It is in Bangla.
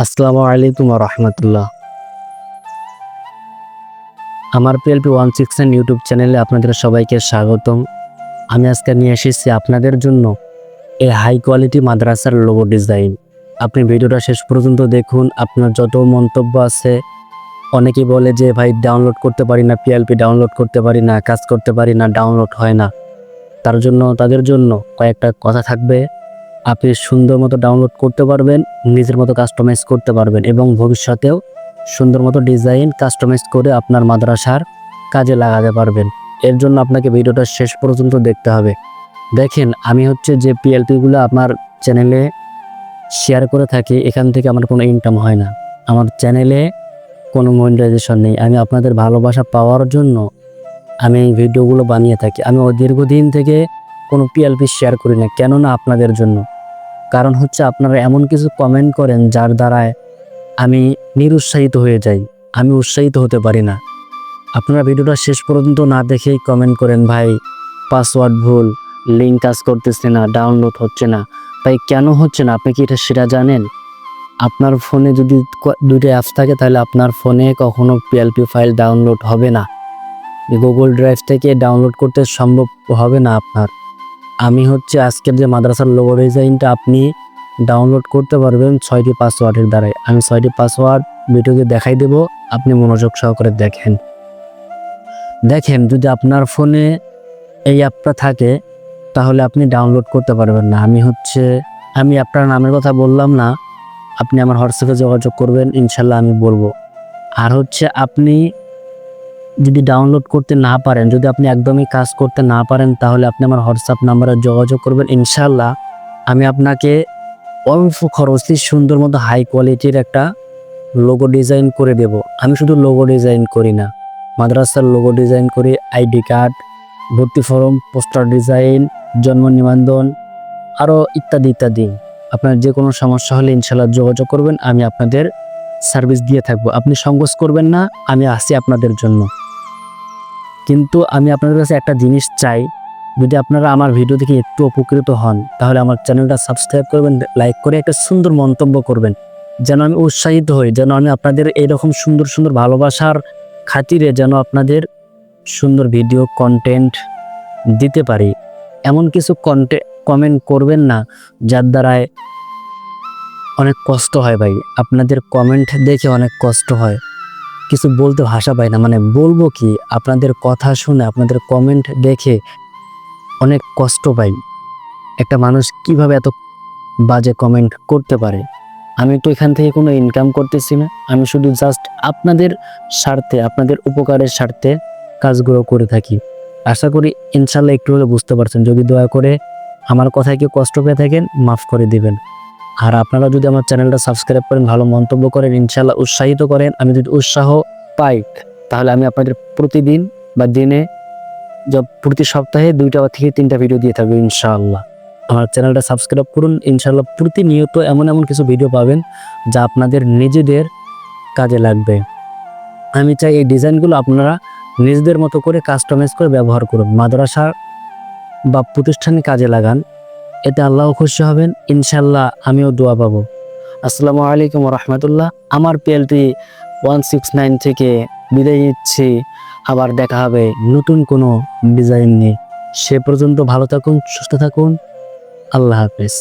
আসসালামু আলাইকুম ওয়া রাহমাতুল্লাহ। আমার পিএলপি 169 ইউটিউব চ্যানেলে আপনাদের সবাইকে স্বাগতম। আমি আজকে নিয়ে এসেছি আপনাদের জন্য এই হাই কোয়ালিটি মাদ্রাসার লোগো ডিজাইন। আপনি ভিডিওটা শেষ পর্যন্ত দেখুন। আপনার যত মন্তব্য আছে, অনেকেই বলে যে ভাই ডাউনলোড করতে পারি না, পিএলপি ডাউনলোড করতে পারি না, কাজ করতে পারি না, ডাউনলোড হয় না। তাদের জন্য কয়েকটা কথা থাকবে। আপনি সুন্দর মতো ডাউনলোড করতে পারবেন, নিজের মতো কাস্টমাইজ করতে পারবেন এবং ভবিষ্যতেও সুন্দর মতো ডিজাইন কাস্টমাইজ করে আপনার মাদ্রাসার কাজে লাগাতে পারবেন। এর জন্য আপনাকে ভিডিওটা শেষ পর্যন্ত দেখতে হবে। দেখেন, আমি যে পিএলপিগুলো আমার চ্যানেলে শেয়ার করে থাকি, এখান থেকে আমার কোনো ইনকাম হয় না। আমার চ্যানেলে কোনো মনিটাইজেশন নেই। আমি আপনাদের ভালোবাসা পাওয়ার জন্য আমি এই ভিডিওগুলো বানিয়ে থাকি। আমি দীর্ঘদিন থেকে কোনো পিএলপি শেয়ার করি না, কেননা আপনাদের জন্য। কারণ আপনারা এমন কিছু কমেন্ট করেন যার দ্বারায় আমি নিরুৎসাহিত হয়ে যাই, আমি উৎসাহিত হতে পারি না। আপনারা ভিডিওটা শেষ পর্যন্ত না দেখেই কমেন্ট করেন, ভাই পাসওয়ার্ড ভুল, লিঙ্ক কাজ করতেছে না, ডাউনলোড হচ্ছে না। ভাই কেন হচ্ছে না, আপনি কি সেটা জানেন? আপনার ফোনে যদি দুইটা অ্যাপস থাকে, তাহলে আপনার ফোনে কখনো পিএলপি ফাইল ডাউনলোড হবে না। গুগল ড্রাইভ থেকে ডাউনলোড করতে সম্ভব হবে না আপনার। আমি আজকের যে মাদ্রাসার লোগো ডিজাইনটা আপনি ডাউনলোড করতে পারবেন 6টি পাসওয়ার্ডের দ্বারাই। আমি 6টি পাসওয়ার্ড ভিডিওতে দেখাই দেব, আপনি মনোযোগ সহকারে দেখেন। যদি আপনার ফোনে এই অ্যাপটা থাকে, তাহলে আপনি ডাউনলোড করতে পারবেন না। আমি আপনার নামের কথা বললাম না, আপনি আমার হোয়াটসঅ্যাপে যোগাযোগ করবেন, ইনশাল্লাহ আমি বলবো। আর আপনি যদি ডাউনলোড করতে না পারেন, যদি আপনি একদমই কাজ করতে না পারেন, তাহলে আপনি আমার হোয়াটসঅ্যাপ নাম্বারে যোগাযোগ করবেন। ইনশাল্লাহ আমি আপনাকে অল্প খরচে সুন্দর মতো হাই কোয়ালিটির একটা লোগো ডিজাইন করে দেব। আমি শুধু লোগো ডিজাইন করি না, মাদ্রাসার লোগো ডিজাইন করি, আইডি কার্ড, ভর্তি ফরম, পোস্টার ডিজাইন, জন্ম নিবন্ধন, আরও ইত্যাদি ইত্যাদি। আপনার যে কোনো সমস্যা হলে ইনশাল্লাহ যোগাযোগ করবেন, আমি আপনাদের সার্ভিস দিয়ে থাকবো। আপনি সংকোচ করবেন না, আমি আছি আপনাদের জন্য। কিন্তু আমি আপনাদের কাছে একটা জিনিস চাই, যদি আপনারা আমার ভিডিও দেখে একটু উপকৃত হন, তাহলে আমার চ্যানেলটা সাবস্ক্রাইব করবেন, লাইক করে একটা সুন্দর মন্তব্য করবেন, যেন আমি উৎসাহিত হই, যেন আমি আপনাদের এইরকম সুন্দর সুন্দর ভালোবাসার খাতিরে যেন আপনাদের সুন্দর ভিডিও কন্টেন্ট দিতে পারি। এমন কিছু কমেন্ট করবেন না যার দ্বারায় অনেক কষ্ট হয়। ভাই আপনাদের কমেন্ট দেখে অনেক কষ্ট হয়, কিছু বলতে ভাষা পাই না, বলবো কি। আপনাদের কথা শুনে, আপনাদের কমেন্ট দেখে অনেক কষ্ট পাই। একটা মানুষ কিভাবে এত বাজে কমেন্ট করতে পারে? আমি তো এখান থেকে কোনো ইনকাম করতেছি না, আমি শুধু জাস্ট আপনাদের স্বার্থে, আপনাদের উপকারের স্বার্থে কাজগুলো করে থাকি। আশা করি ইনশাল্লাহ একটু হলে বুঝতে পারছেন। যদি দয়া করে আমার কথায় কেউ কষ্ট পেয়ে থাকেন, মাফ করে দিবেন। আর আপনারা যদি আমার চ্যানেলটা সাবস্ক্রাইব করেন, ভালো মন্তব্য করেন, ইনশাল্লাহ উৎসাহিত করেন, আমি যদি উৎসাহ পাই, তাহলে আমি আপনাদের প্রতিদিন বা দিনে প্রতি সপ্তাহে 2টা থেকে 3টা ভিডিও দিয়ে থাকবো ইনশাআল্লাহ। আমার চ্যানেলটা সাবস্ক্রাইব করুন, ইনশাআল্লাহ প্রতিনিয়ত এমন কিছু ভিডিও পাবেন যা আপনাদের নিজেদের কাজে লাগবে। আমি চাই এই ডিজাইনগুলো আপনারা নিজেদের মতো করে কাস্টমাইজ করে ব্যবহার করুন, মাদ্রাসা বা প্রতিষ্ঠানে কাজে লাগান, এতে আল্লাহ খুশি হবেন, ইনশাআল্লাহ আমিও দোয়া পাবো। আসসালামু আলাইকুম ওয়া রাহমাতুল্লাহ। আমার পিএলপি 169 থেকে বিদায় নিচ্ছি। আবার দেখা হবে নতুন কোনো ডিজাইন নিয়ে। সে পর্যন্ত ভালো থাকুন, সুস্থ থাকুন। আল্লাহ হাফেজ।